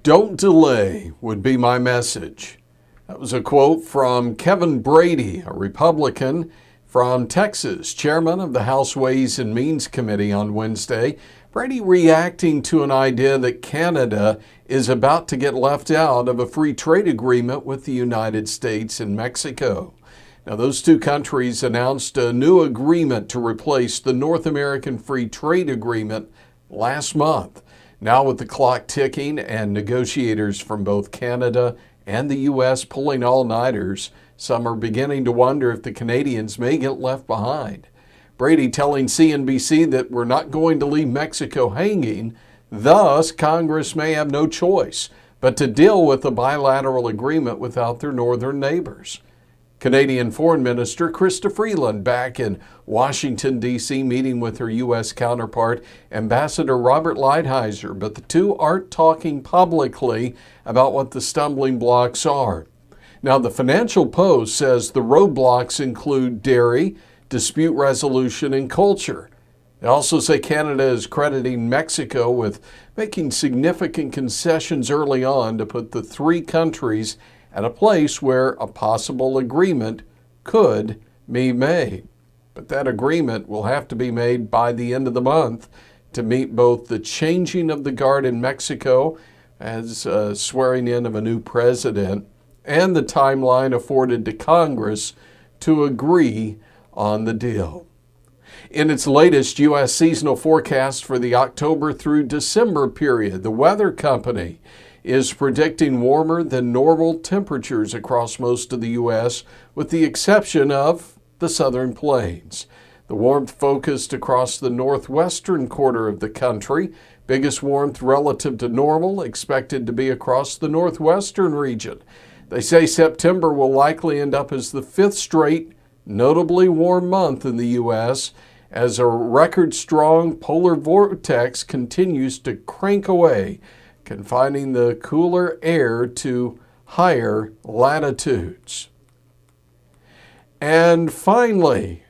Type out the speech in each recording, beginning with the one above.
Don't delay would be my message. That was a quote from Kevin Brady, a Republican from Texas, chairman of the House Ways and Means Committee on Wednesday. Brady reacting to an idea that Canada is about to get left out of a free trade agreement with the United States and Mexico. Now, those two countries announced a new agreement to replace the North American Free Trade Agreement last month. Now, with the clock ticking and negotiators from both Canada and the U.S. pulling all-nighters, some are beginning to wonder if the Canadians may get left behind. Brady telling CNBC that we're not going to leave Mexico hanging, thus Congress may have no choice but to deal with a bilateral agreement without their northern neighbors. Canadian Foreign Minister Chrystia Freeland back in Washington, D.C., meeting with her U.S. counterpart, Ambassador Robert Lighthizer, but the two aren't talking publicly about what the stumbling blocks are. Now, the Financial Post says the roadblocks include dairy, dispute resolution, and culture. They also say Canada is crediting Mexico with making significant concessions early on to put the three countries at a place where a possible agreement could be made. But that agreement will have to be made by the end of the month to meet both the changing of the guard in Mexico as swearing in of a new president and the timeline afforded to Congress to agree on the deal. In its latest U.S. seasonal forecast for the October through December period, the Weather Company is predicting warmer than normal temperatures across most of the U.S., with the exception of the southern plains. The warmth focused across the northwestern quarter of the country. Biggest warmth relative to normal expected to be across the northwestern region. They say September will likely end up as the fifth straight notably warm month in the U.S. as a record-strong polar vortex continues to crank away, confining the cooler air to higher latitudes. And finally,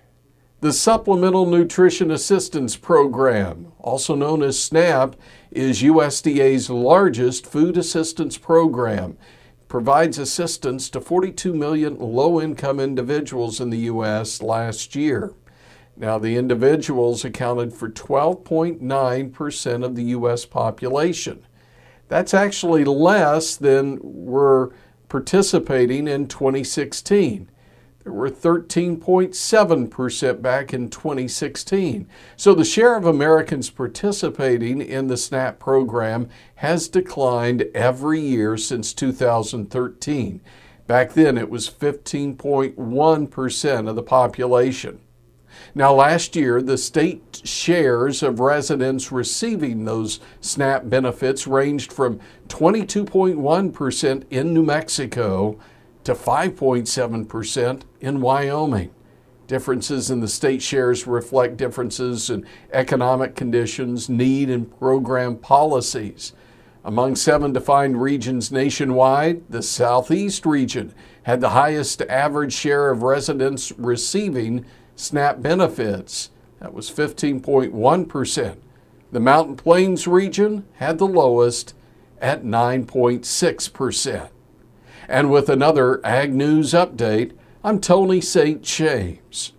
the Supplemental Nutrition Assistance Program, also known as SNAP, is USDA's largest food assistance program. It provides assistance to 42 million low-income individuals in the U.S. last year. Now, the individuals accounted for 12.9% of the U.S. population. That's actually less than were participating in 2016. There were 13.7% back in 2016. So the share of Americans participating in the SNAP program has declined every year since 2013. Back then, it was 15.1% of the population. Now, last year, the state shares of residents receiving those SNAP benefits ranged from 22.1% in New Mexico to 5.7% in Wyoming. Differences in the state shares reflect differences in economic conditions, need, and program policies. Among 7 defined regions nationwide, the Southeast region had the highest average share of residents receiving SNAP benefits. That was 15.1%. The Mountain Plains region had the lowest at 9.6%. And with another Ag News update, I'm Tony St. James.